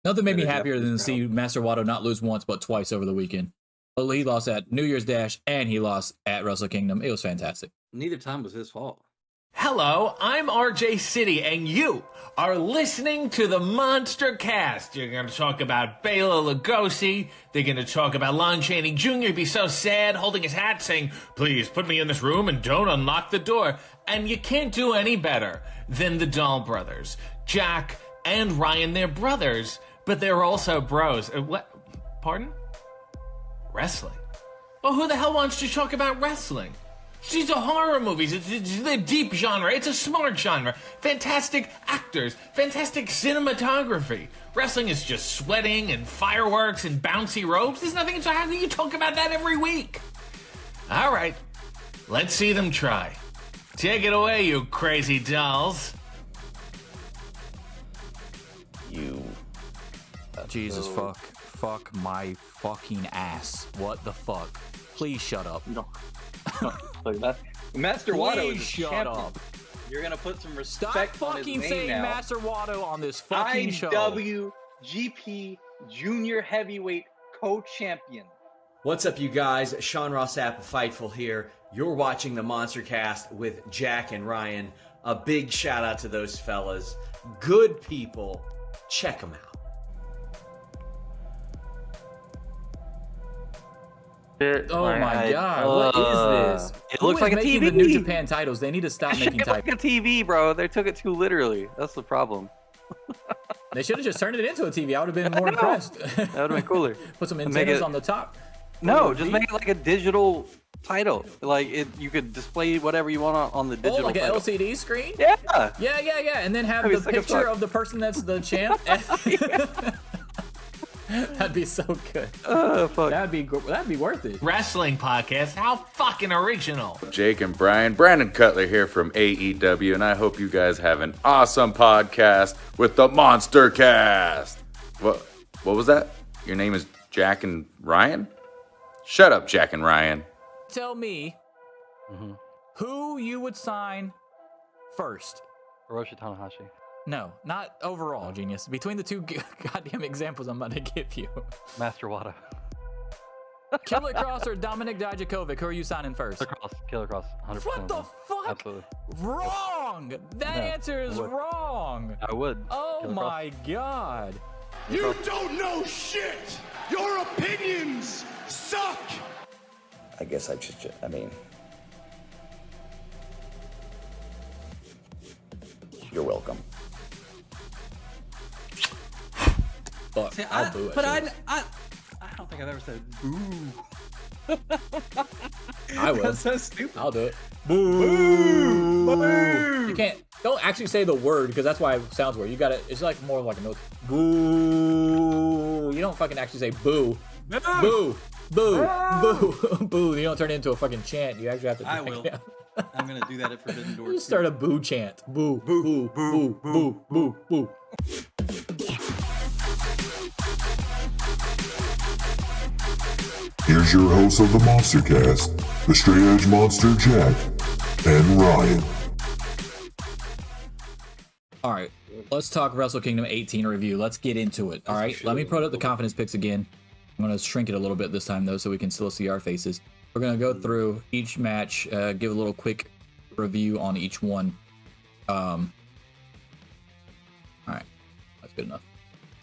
Nothing made me happier than to see Master Wato not lose once but twice over the weekend. Well, he lost at New Year's Dash and he lost at Wrestle Kingdom. It was fantastic. Neither time was his fault. Hello, I'm RJ City, and you are listening to the MonsterCast. You're going to talk about Bela Lugosi. They're going to talk about Lon Chaney Jr. be so sad, holding his hat, saying, "Please put me in this room and don't unlock the door." And you can't do any better than the Dahl brothers. Jack and Ryan, they're brothers, but they're also bros. What? Pardon? Wrestling. Well, who the hell wants to talk about wrestling? These are horror movies. It's a deep genre. It's a smart genre. Fantastic actors. Fantastic cinematography. Wrestling is just sweating and fireworks and bouncy ropes. There's nothing to how you talk about that every week. All right. Let's see them try. Take it away, you crazy dolls. You. Jesus fuck my fucking ass. What the fuck? Please shut up. No. Master Wato is a shut champion. Up. You're gonna put some Stop respect on his fucking name saying now. Master Wato on this fucking show. IWGP Junior Heavyweight Co-Champion. What's up, you guys? Sean Ross Apple Fightful here. You're watching the MonsterCast with Jack and Ryan. A big shout out to those fellas. Good people. Check them out. Oh my god, what is this? It looks like a TV. The New Japan titles. They need to stop making titles. Like a TV, bro. They took it too literally. That's the problem. They should have just turned it into a TV. I would have been more impressed. That would have been cooler. Put some antennas on the top. No, just make it like a digital title. Like you could display whatever you want on the digital. Oh, like title. an LCD screen? Yeah. Yeah. And then have the picture of the person that's the champ. That'd be so good. Oh, fuck. That'd be worth it. Wrestling podcast, how fucking original. Jake and Brian, Brandon Cutler here from AEW, and I hope you guys have an awesome podcast with the MonsterCast. What was that? Your name is Jack and Ryan? Shut up, Jack and Ryan. Tell me who you would sign first. Hiroshi Tanahashi. No, not overall, genius. Between the two goddamn examples I'm about to give you. Master Wato. Killer Cross or Dominic Dijakovic, who are you signing first? Killer Cross, 100%. What the fuck? Absolutely. Wrong! That answer is wrong. I would. Oh Killer my god. You don't know shit! Your opinions suck! I guess I mean, you're welcome. Fuck, See, I'll boo it. I don't think I've ever said boo. I will. That's so stupid. I'll do it. Boo! Boo! You don't actually say the word because that's why it sounds weird. You gotta, it's like more like a note. Boo! You don't fucking actually say boo. Boo! Boo! Boo! Boo! You don't turn it into a fucking chant. You actually have to. I will. I'm gonna do that at Forbidden Doors. You start a boo chant. Boo! Boo! Boo! Boo! Boo! Boo! Here's your host of the MonsterCast, the Straight Edge Monster Jack and Ryan. All right, let's talk Wrestle Kingdom 18 review. Let's get into it. All right, let me put up the confidence picks again. I'm going to shrink it a little bit this time, though, so we can still see our faces. We're going to go through each match, give a little quick review on each one. All right, that's good enough.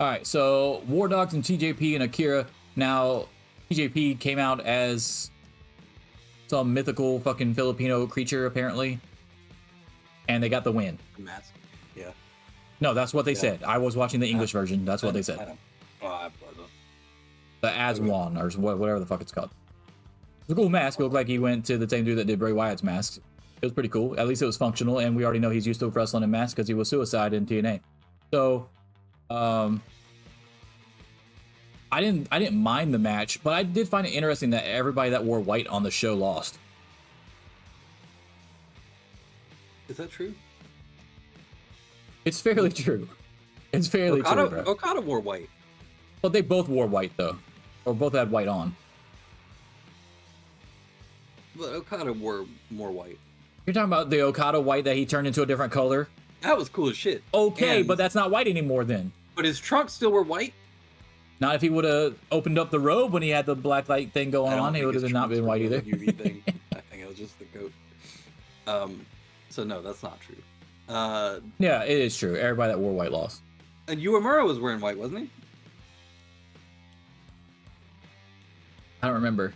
All right, so War Dogs and TJP and Akira. Now, TJP came out as some mythical fucking Filipino creature, apparently, and they got the win. Mask. Yeah. No, that's what they said. I was watching the English version. That's what they said. The Aswan, or whatever the fuck it's called. It's a cool mask. It looked like he went to the same dude that did Bray Wyatt's mask. It was pretty cool. At least it was functional, and we already know he's used to wrestling in masks because he was Suicide in TNA. So, I didn't mind the match, but I did find it interesting that everybody that wore white on the show lost. Is that true? It's fairly true. It's fairly true, bro. Okada wore white. Well, they both wore white, though. Or both had white on. But Okada wore more white. You're talking about the Okada white that he turned into a different color? That was cool as shit. Okay, but that's not white anymore then. But his trunks still were white. Not if he would have opened up the robe when he had the black light thing going on. He would have not been white either. UV thing. I think it was just the coat. So no, that's not true. Yeah, it is true. Everybody that wore white lost. And Uemura was wearing white, wasn't he? I don't remember.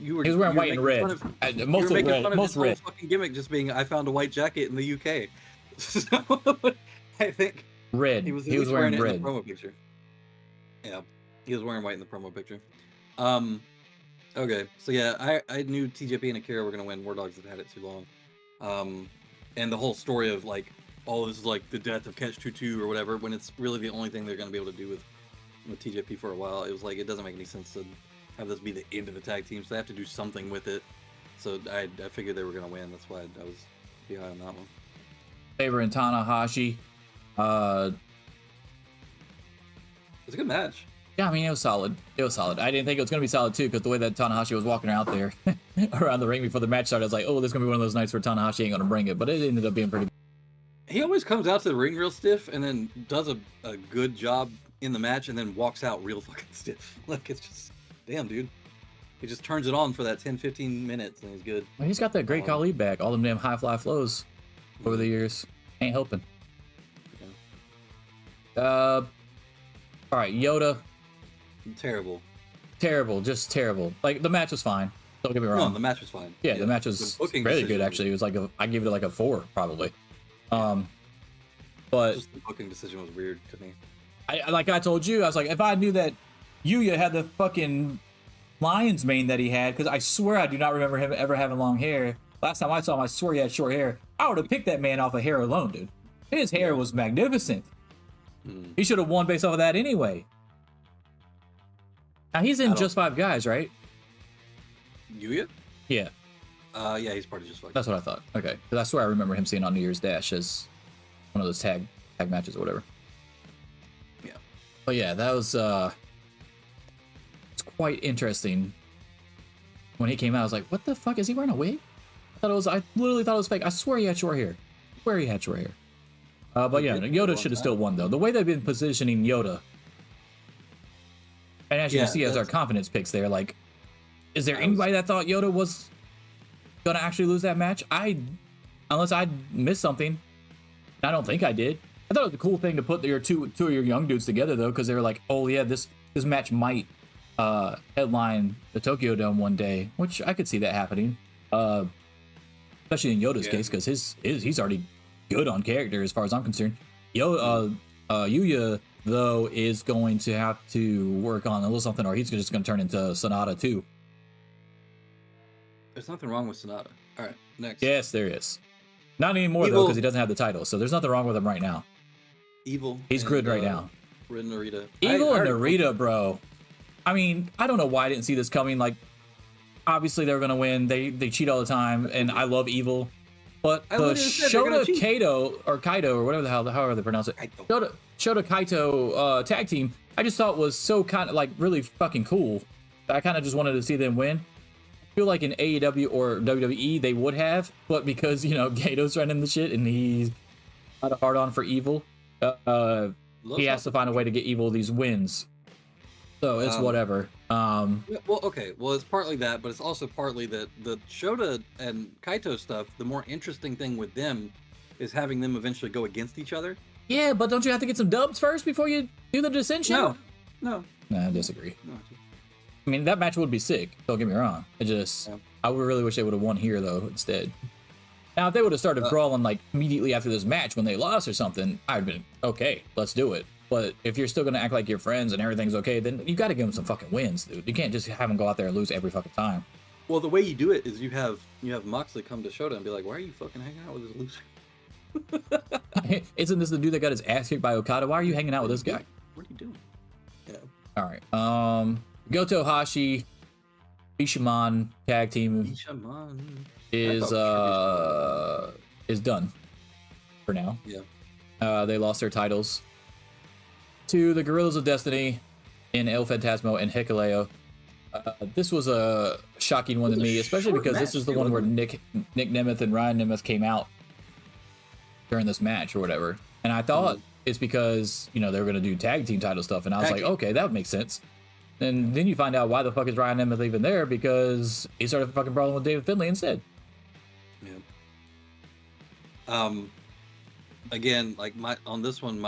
He was wearing white and red. Mostly red. Most red. Fucking gimmick just being, I found a white jacket in the UK. So I think red. he was wearing it red. in the promo picture. Yeah, he was wearing white in the promo picture. Okay, so yeah, I knew TJP and Akira were gonna win. War Dogs had it too long. And the whole story of like, oh, this is like the death of Catch 22 or whatever, when it's really the only thing they're gonna be able to do with TJP for a while. It was like, it doesn't make any sense to have this be the end of the tag team, so they have to do something with it. So I figured they were gonna win. That's why I was behind on that one. Faber and Tanahashi. It's a good match. Yeah, I mean, it was solid. It was solid. I didn't think it was going to be solid, too, because the way that Tanahashi was walking out there around the ring before the match started, I was like, oh, this is going to be one of those nights where Tanahashi ain't going to bring it. But it ended up being pretty. He always comes out to the ring real stiff and then does a good job in the match and then walks out real fucking stiff. Like, it's just, damn, dude. He just turns it on for that 10-15 minutes and he's good. Well, he's got that great Khali back. All them damn high fly flows over the years. Ain't helping. Yeah. All right, Yoda. Terrible, just terrible. Like, the match was fine. Don't get me wrong. No, the match was fine. Yeah, the match was very good, actually. It was like, I give it like a 4, probably. But just the booking decision was weird to me. Like I told you, I was like, if I knew that Yuya had the fucking lion's mane that he had, because I swear I do not remember him ever having long hair. Last time I saw him, I swear he had short hair. I would have picked that man off of hair alone, dude. His hair was magnificent. He should have won based off of that anyway. Now he's in Just 5 Guys, right? Yuya? Yeah. Yeah, he's part of Just 5 Guys. That's what I thought. Okay. Because I swear I remember him seeing on New Year's Dash as one of those tag matches or whatever. Yeah. But yeah, that was it's quite interesting. When he came out, I was like, what the fuck? Is he wearing a wig? I literally thought it was fake. I swear he had short hair. But yeah, Yoda should have still won though. The way they've been positioning Yoda. And as you can see, as our confidence picks there, like, is there anybody that thought Yoda was gonna actually lose that match? Unless I missed something. I don't think I did. I thought it was a cool thing to put your two of your young dudes together though, because they were like, oh yeah, this match might headline the Tokyo Dome one day, which I could see that happening. Especially in Yoda's case, because he's already good on character as far as I'm concerned. Yuya though is going to have to work on a little something, or he's just going to turn into Sonata too. There's nothing wrong with Sonata. All right, next. Yes, there is. Not anymore though, because he doesn't have the title, so there's nothing wrong with him right now. Evil. He's good right now. Red Narita. Evil and Narita, bro. I mean, I don't know why I didn't see this coming. Like, obviously they were gonna win. They cheat all the time, and I love Evil. But the Shota Kaito or whatever the hell, however they pronounce it, Shota Kaito tag team, I just thought was so kind of like really fucking cool. I kind of just wanted to see them win. I feel like in AEW or WWE they would have, but because Kato's running the shit and he's got a hard on for Evil, he has to find a way to get Evil these wins. So it's whatever. Well, okay. Well, it's partly that, but it's also partly that the Shota and Kaito stuff, the more interesting thing with them is having them eventually go against each other. Yeah, but don't you have to get some dubs first before you do the dissension? No. Nah, I disagree. I mean, that match would be sick. Don't get me wrong. I would really wish they would have won here, though, instead. Now, if they would have started brawling, like, immediately after this match when they lost or something, I'd have been, okay, let's do it. But if you're still going to act like you're friends and everything's okay, then you got to give them some fucking wins, dude. You can't just have them go out there and lose every fucking time. Well, the way you do it is you have Moxley come to Shota and be like, why are you fucking hanging out with this loser? Isn't this the dude that got his ass kicked by Okada? Why are you hanging out with this guy? What are you doing? Yeah. All right. Goto Hashi, Bishamon tag team is done for now. Yeah. They lost their titles to the Guerrillas of Destiny in El Phantasmo and Hikuleo. This was a shocking one to me, especially because this is the one where Nick Nemeth and Ryan Nemeth came out during this match or whatever. And I thought it's because, you know, they were going to do tag team title stuff. And I was like, okay, that would make sense. And then you find out why the fuck is Ryan Nemeth even there, because he started a fucking problem with David Finlay instead. Yeah. Again, like on this one,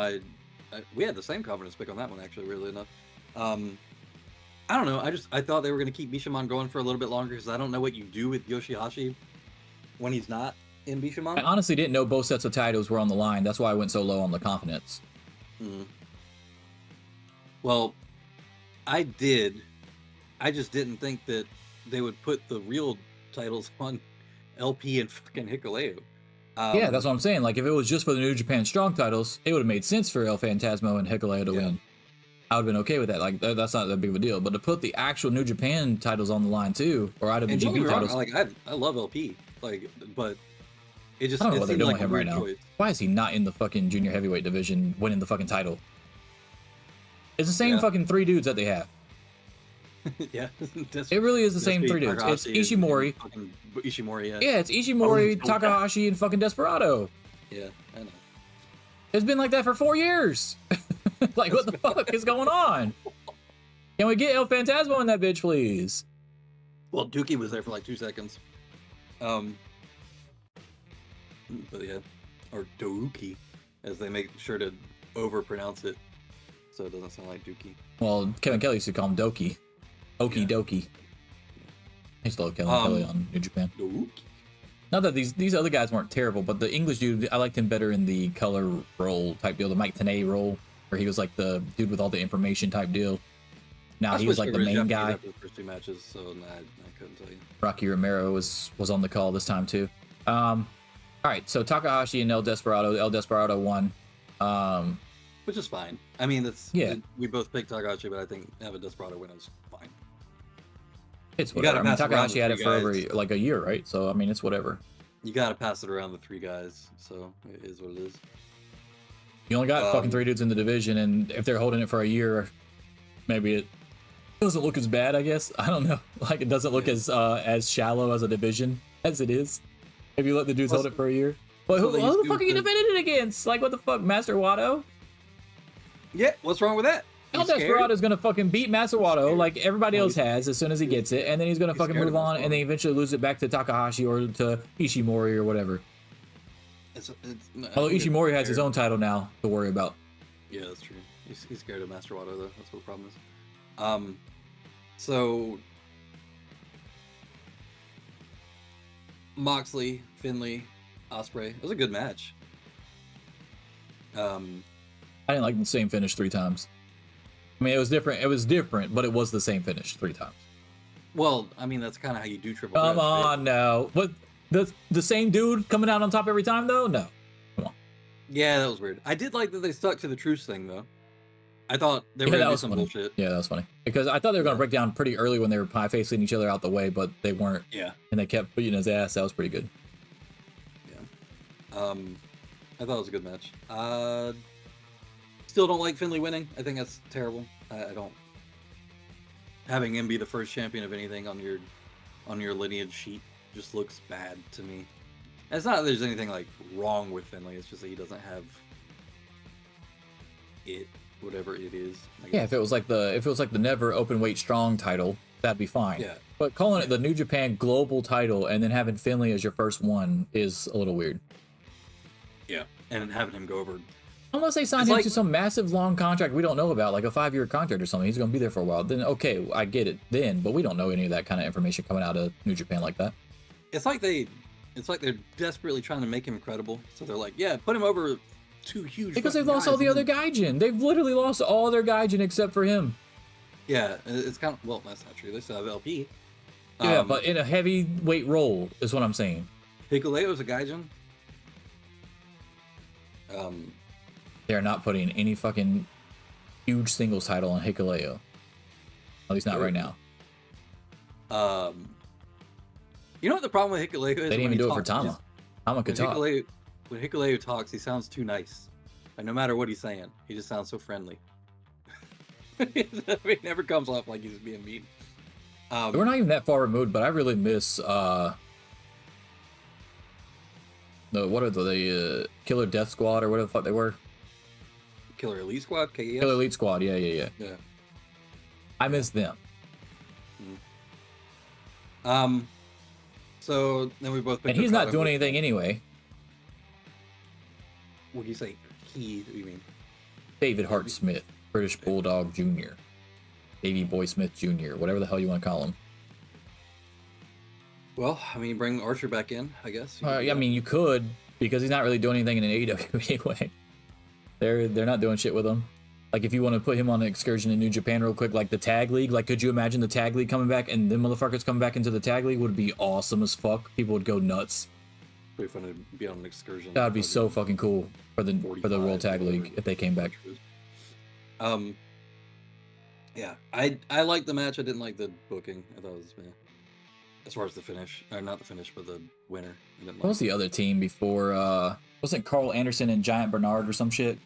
we had the same confidence pick on that one, actually, weirdly enough. I don't know. I thought they were going to keep Bishamon going for a little bit longer, because I don't know what you do with Yoshihashi when he's not in Bishamon. I honestly didn't know both sets of titles were on the line. That's why I went so low on the confidence. Well, I did. I just didn't think that they would put the real titles on LP and fucking Hikuleo. Yeah, that's what I'm saying. Like, if it was just for the New Japan Strong titles, it would have made sense for El Phantasmo and Hikuleo to win. I would have been okay with that. Like, that's not that big of a deal. But to put the actual New Japan titles on the line too, or IWGP titles, I love LP. Like, but it just I don't know what they're doing like with him right now. Why is he not in the fucking junior heavyweight division winning the fucking title? It's the same fucking three dudes that they have. Yeah, it really is the same three dudes. It's Ishimori. Ishimori, yeah. Yeah, it's Ishimori, Takahashi, and fucking Desperado. Yeah, I know. It's been like that for 4 years. Like, what the fuck is going on? Can we get El Phantasmo in that bitch, please? Well, Dookie was there for like 2 seconds. But yeah, or Dookie, as they make sure to overpronounce it, so it doesn't sound like Dookie. Well, Kevin Kelly used to call him Doki. Okie dokie. I used to love Kevin Kelly on New Japan. Dookie. Not that these other guys weren't terrible, but the English dude, I liked him better in the color role type deal, the Mike Tenay role, where he was like the dude with all the information type deal. Now he was like the main guy. After the first 2 matches, so I couldn't tell you. Rocky Romero was on the call this time too. All right, so Takahashi and El Desperado won. Which is fine. I mean, we both picked Takahashi, but I think having Desperado win is fine. It's whatever. I mean, Takahashi had it for over like a year, right? So I mean, it's whatever. You gotta pass it around the 3 guys, so it is what it is. You only got fucking 3 dudes in the division, and if they're holding it for a year, maybe it doesn't look as bad, I guess. I don't know. Like, it doesn't look as shallow as a division as it is. If you let the dudes hold it for a year. But who the fuck are you defending it against? Like, what the fuck, Master Wato? Yeah, what's wrong with that? El Desperado's gonna fucking beat Master Wato like everybody else has as soon as he gets it, and then he's gonna fucking move on, and then eventually lose it back to Takahashi or to Ishimori or whatever. Although Ishimori has his own title now to worry about. Yeah, that's true. He's scared of Master Wato, though. That's what the problem is. So Moxley, Finlay, Ospreay. It was a good match. I didn't like the same finish 3 times. I mean, it was different. It was different, but it was the same finish 3 times. Well, I mean, that's kind of how you do triple. Come on, no. What the same dude coming out on top every time though? No. Come on. Yeah, that was weird. I did like that they stuck to the truce thing though. I thought they were gonna do some bullshit. Yeah, that was funny because I thought they were gonna break down pretty early when they were pie facing each other out the way, but they weren't. Yeah. And they kept beating his ass. That was pretty good. Yeah. I thought it was a good match. Still don't like Finlay winning. I think that's terrible. I don't. Having him be the first champion of anything on your lineage sheet just looks bad to me. And it's not that there's anything like wrong with Finlay. It's just that he doesn't have it, whatever it is. Yeah, if it was like the never open weight strong title, that'd be fine. Yeah. But calling it the New Japan Global title and then having Finlay as your first one is a little weird. Yeah, and having him go over. Unless they signed him to some massive long contract we don't know about, like a 5-year contract or something. He's going to be there for a while. Then, okay, I get it then, but we don't know any of that kind of information coming out of New Japan like that. It's like they're desperately trying to make him credible. So they're like, yeah, put him over 2 huge. Because they've lost all the other Gaijin. They've literally lost all their Gaijin except for him. Yeah, it's kind of, well, that's not true. They still have LP. Yeah, but in a heavyweight role is what I'm saying. Hikuleo's a Gaijin. They're not putting any fucking huge singles title on Hikuleo. At least not right now. You know what the problem with Hikuleo is? They didn't even do it for Tama. Tama could talk. When Hikuleo talks, he sounds too nice. And no matter what he's saying, he just sounds so friendly. He never comes off like he's being mean. We're not even that far removed, but I really miss what are the Killer Death Squad or whatever the fuck they were? Killer Elite Squad, KES. Killer Elite Squad, yeah. I miss them. So then we both picked And he's not Okada, doing but- anything anyway. What do you say? He? You mean? David Hart Smith, British Bulldog Jr., Davey Boy Smith Jr., whatever the hell you want to call him. Well, I mean, bring Archer back in, I guess. You could do I that. mean, you could, because he's not really doing anything in an AEW anyway. They're not doing shit with him. Like, if you want to put him on an excursion in New Japan real quick, like the Tag League, like, could you imagine the Tag League coming back and them motherfuckers coming back into the Tag League? Would be awesome as fuck. People would go nuts. Pretty fun to be on an excursion. That would be so fucking cool for the 45, World Tag League whatever. if they came back. Yeah, I liked the match. I didn't like the booking. I thought it was as far as the finish, or not the finish, but the winner. I didn't What was the other team before? Wasn't Carl Anderson and Giant Bernard or some shit?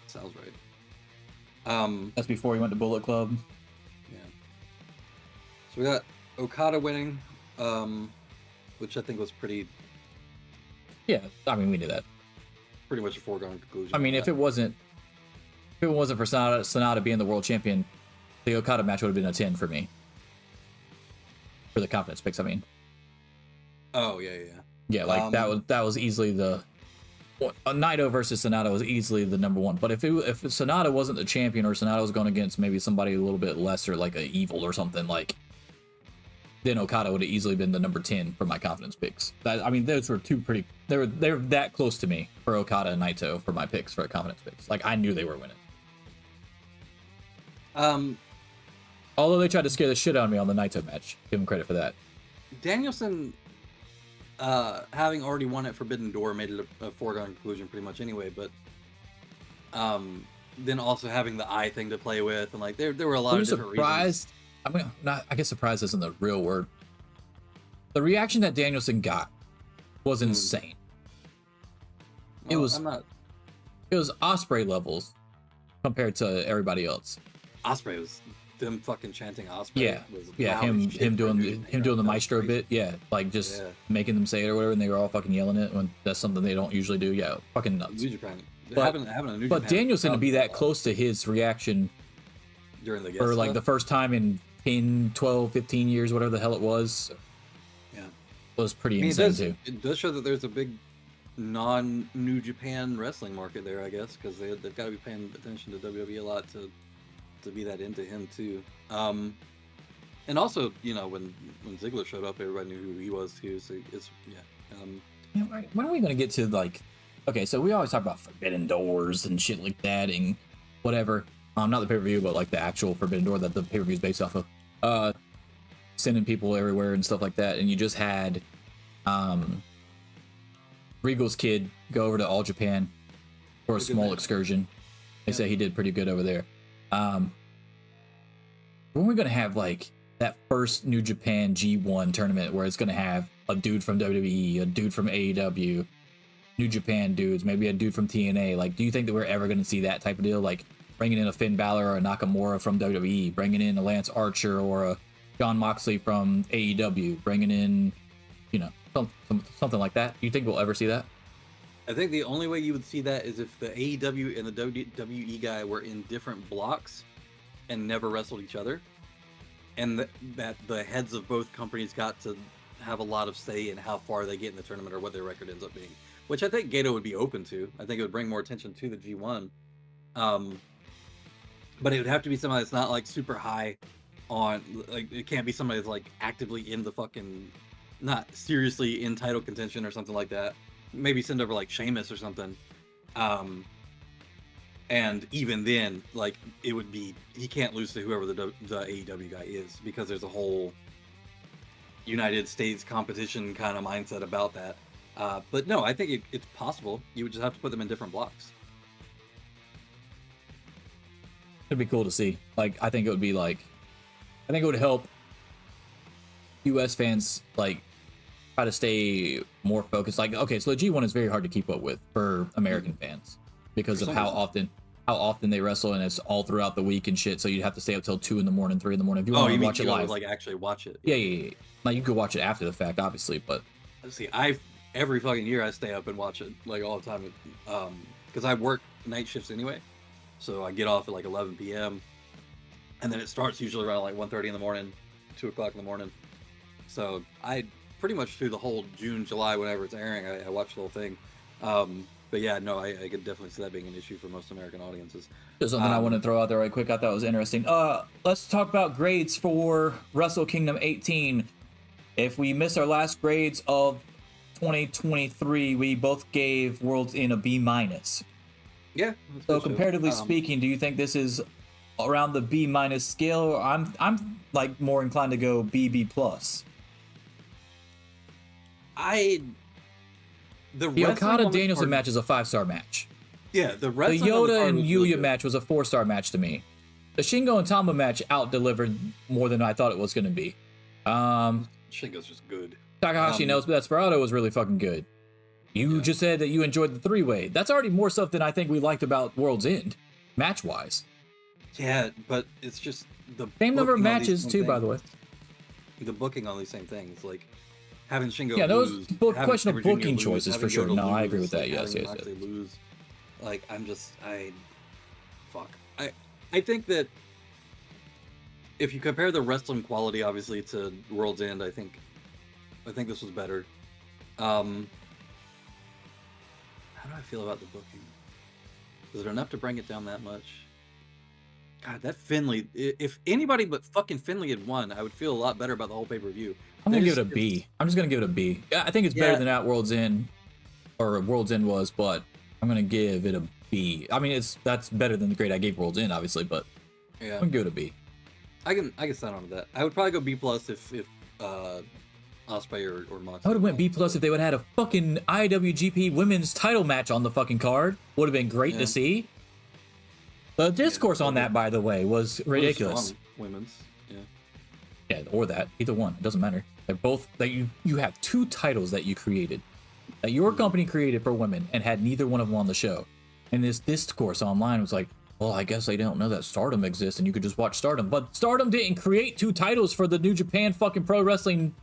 Sounds right. That's before he went to Bullet Club. Yeah. So we got Okada winning, which I think was pretty Yeah, I mean, we knew that. much a foregone conclusion. I mean, if it wasn't for Sonata being the world champion, the Okada match would have been a 10 for me. For the confidence picks, I mean. Oh yeah. Yeah, like that was easily Naito versus Sonata was easily the number one. But if Sonata wasn't the champion, or Sonata was going against maybe somebody a little bit lesser, like a Evil or something, like, then Okada would have easily been the number 10 for my confidence picks. I mean, those were two pretty. They're that close to me for Okada and Naito for my picks for confidence picks. Like, I knew they were winning. Although they tried to scare the shit out of me on the Naito match, give them credit for that. Danielson, having already won at Forbidden Door, made it a foregone conclusion pretty much anyway. But then also having the eye thing to play with, and like there were a lot of different surprised. I mean, I guess surprised isn't the real word. The reaction that Danielson got was insane. reasons. It was Osprey levels compared to everybody else. Osprey was them fucking chanting Osprey. Yeah, was yeah, loud as shit him for a doing dude. him doing the That was maestro crazy. bit. Yeah, like just Yeah. making them say it or whatever, and they were all fucking yelling it when that's something they don't usually do. Yeah, fucking nuts. New Japan. But- having a New But Japan Danielson to crowd be that was close to his reaction during the guest for like stuff. the first time in 10, 12, 15 years, whatever the hell it was, Yeah. was pretty I mean, insane too. it does show that there's a big non-New Japan wrestling market there, I guess, because they've got to be paying attention to WWE a lot to be that into him too. And also, you know, when Ziggler showed up, everybody knew who he was too. So it's When are we gonna get to like? Okay, so we always talk about Forbidden Doors and shit like that, and whatever. Not the pay-per-view, but like the actual Forbidden Door that the pay-per-view is based off of. Sending people everywhere and stuff like that, and you just had Regal's kid go over to All Japan for a small excursion. They say he did pretty good over there. When are we gonna have like that first New Japan G1 tournament where it's gonna have a dude from WWE, a dude from AEW, New Japan dudes, maybe a dude from TNA? Like, do you think that we're ever gonna see that type of deal? Like bringing in a Finn Balor or a Nakamura from WWE, bringing in a Lance Archer or a John Moxley from AEW, bringing in, you know, something like that? Do you think we'll ever see that? I think the only way you would see that is if the AEW and the WWE guy were in different blocks and never wrestled each other, and that the heads of both companies got to have a lot of say in how far they get in the tournament or what their record ends up being, which I think Gato would be open to. I think it would bring more attention to the G1. But it would have to be somebody that's not like super high on, like, it can't be somebody that's like actively in the fucking, not seriously in title contention or something like that. Maybe send over like Sheamus or something. And even then, like, it would be, he can't lose to whoever the AEW guy is, because there's a whole United States competition kind of mindset about that. But no, I think it's possible. You would just have to put them in different blocks. It'd be cool to see. Like, I think it would help US fans like try to stay more focused. Like, okay, so the G1 is very hard to keep up with for American fans because of how often they wrestle, and it's all throughout the week and shit. So you'd have to stay up till 2 in the morning, 3 in the morning if you want to watch it live. Like actually watch it. Yeah. Now you could watch it after the fact, obviously, but Let's see, every fucking year I stay up and watch it like all the time. Because I work night shifts anyway, so I get off at like 11 p.m. and then it starts usually around like 1:30 in the morning, 2 o'clock in the morning. So I pretty much through the whole June, July, whenever it's airing, I watch the whole thing. But yeah, no, I could definitely see that being an issue for most American audiences. There's something I want to throw out there right quick. I thought it was interesting. Let's talk about grades for Wrestle Kingdom 18. If we miss our last grades of 2023, we both gave World's End a B-. Yeah. So comparatively speaking, do you think this is around the B- scale? Or I'm like more inclined to go B+. The Okada Danielson match is a 5-star match. Yeah, the Yoda and Yuya match was a 4-star match to me. The Shingo and Tama match out-delivered more than I thought it was going to be. Shingo's just good. Takahashi knows, but Desperado was really fucking good. You just said that you enjoyed the 3-way. That's already more stuff than I think we liked about World's End, match-wise. Yeah, but it's just the same number of matches too, by the way. The booking on these same things, like having Shingo. Yeah, those lose, question of booking choices for sure. No, I agree with that. Yes. Lose. Like I think that if you compare the wrestling quality, obviously, to World's End, I think this was better. How do I feel about the booking? Is it enough to bring it down that much? God, that Finley, if anybody but fucking Finley had won, I would feel a lot better about the whole pay-per-view. I'm going to give it a B. I'm just going to give it a B. I think it's better than that World's End, or World's End was, but I'm going to give it a B. I mean, that's better than the grade I gave World's End, obviously, but yeah, I'm going to give it a B. I can sign on to that. I would probably go B+ if Ospreay or Moxley. I would have went B+ if they would have had a fucking IWGP Women's title match on the fucking card. Would have been great to see. The discourse on that, by the way, was ridiculous. Women's, yeah, or that, either one, it doesn't matter. They're both that you have 2 titles that you created, that your company created for women, and had neither one of them on the show. And this discourse online was like, well, I guess they don't know that Stardom exists, and you could just watch Stardom. But Stardom didn't create 2 titles for the New Japan fucking pro wrestling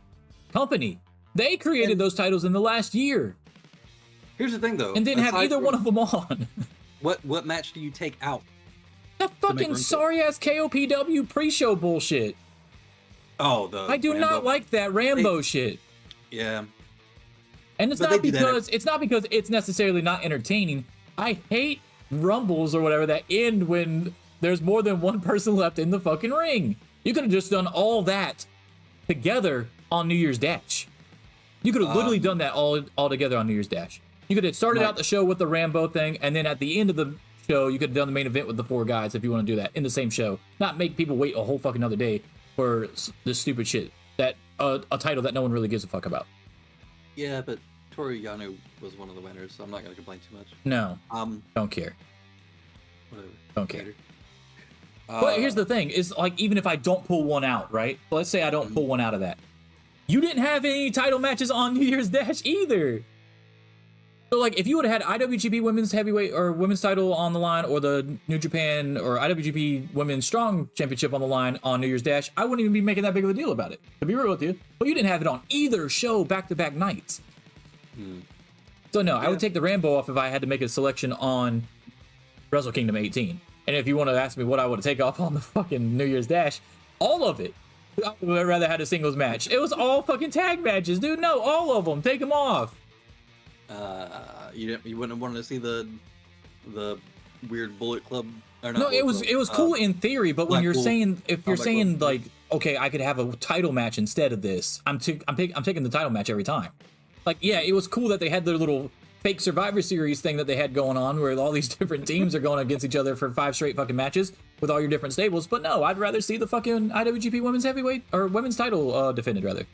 company. They created those titles in the last year. Here's the thing, though, and didn't have either one of them on. What match do you take out? That fucking sorry-ass KOPW pre-show bullshit. Oh, I do not like that Rambo shit. Yeah. And it's not because it's necessarily not entertaining. I hate rumbles or whatever that end when there's more than one person left in the fucking ring. You could have just done all that together on New Year's Dash. You could have literally done that all together on New Year's Dash. You could have started out the show with the Rambo thing, and then at the end of the show, you could have done the main event with the 4 guys if you want to do that in the same show. Not make people wait a whole fucking other day for this stupid shit that a title that no one really gives a fuck about. Yeah, but Toru Yano was one of the winners, so I'm not gonna complain too much. No, don't care. Whatever. Don't care. But here's the thing: is like even if I don't pull one out, right? Let's say I don't pull one out of that. You didn't have any title matches on New Year's Dash either. So, like, if you would have had IWGP Women's Heavyweight or Women's title on the line, or the New Japan or IWGP Women's Strong Championship on the line on New Year's Dash, I wouldn't even be making that big of a deal about it, to be real with you. But you didn't have it on either show back-to-back nights. So, no, I would take the Rambo off if I had to make a selection on Wrestle Kingdom 18. And if you want to ask me what I would take off on the fucking New Year's Dash, all of it. I would rather had a singles match. It was all fucking tag matches, dude. No, all of them. Take them off. You wouldn't have wanted to see the weird Bullet Club. Or not no, Bullet it was cool in theory, but when you're saying Club. Like, okay, I could have a title match instead of this, I'm taking the title match every time. Like, yeah, it was cool that they had their little fake Survivor Series thing that they had going on, where all these different teams are going against each other for 5 straight fucking matches with all your different stables. But no, I'd rather see the fucking IWGP Women's Heavyweight or Women's title defended rather.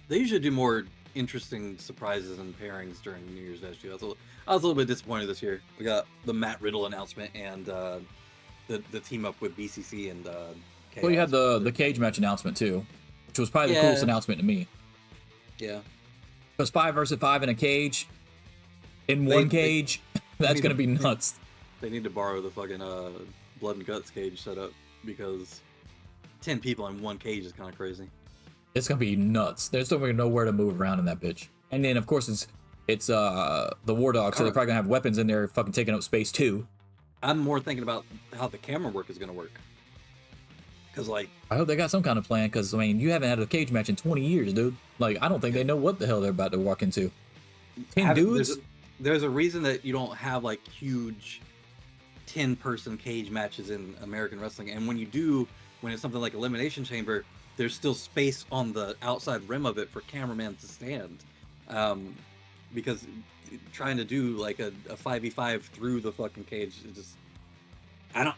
They usually do more interesting surprises and pairings during New Year's Dash too. I was a little bit disappointed this year. We got the Matt Riddle announcement and the team up with BCC and Chaos. Well, you had the cage match announcement too, which was probably the coolest announcement to me. Yeah. Because 5 versus 5 in a cage, in one cage, that's gonna be nuts. They need to borrow the fucking blood and guts cage setup, because 10 people in one cage is kind of crazy. It's gonna be nuts. There's still gonna know where to move around in that bitch. And then of course it's It's the War Dogs, so they're probably gonna have weapons in there, fucking taking up space too. I'm more thinking about how the camera work is gonna work. Because like, I hope they got some kind of plan, because I mean, you haven't had a cage match in 20 years, dude. Like, I don't think they know what the hell they're about to walk into. 10 dudes. There's a reason that you don't have like huge 10-person cage matches in American wrestling, and when you do, when it's something like Elimination Chamber, there's still space on the outside rim of it for cameramen to stand. Because trying to do like a 5v5 through the fucking cage is just,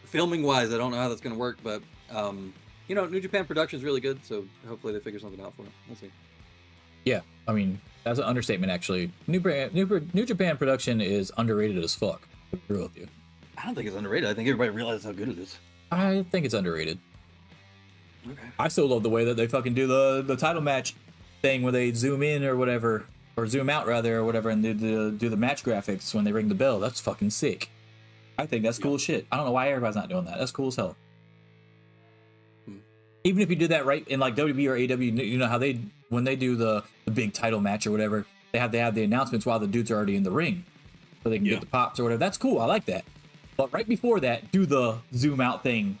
filming wise, I don't know how that's gonna work, but you know, New Japan production is really good, so hopefully they figure something out for it. We'll see. Yeah, I mean, that's an understatement, actually. New Japan production is underrated as fuck. I agree with you. I don't think it's underrated. I think everybody realizes how good it is. I think it's underrated. Okay. I still love the way that they fucking do the title match thing where they zoom in or whatever, or zoom out rather, or whatever, and do the match graphics when they ring the bell. That's fucking sick. I think that's cool as shit. I don't know why everybody's not doing that. That's cool as hell. Even if you did that right in like WWE or AW, you know how when they do the big title match or whatever, they have the announcements while the dudes are already in the ring, so they can get the pops or whatever. That's cool. I like that. But right before that, do the zoom out thing,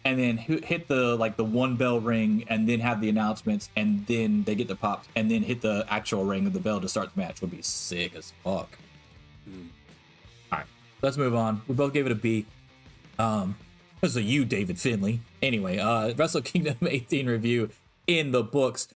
and then hit the one bell ring, and then have the announcements, and then they get the pops, and then hit the actual ring of the bell to start the match. Would be sick as fuck. All right, let's move on. We both gave it a B. This is a you, David Finley. Anyway, Wrestle Kingdom 18 review in the books.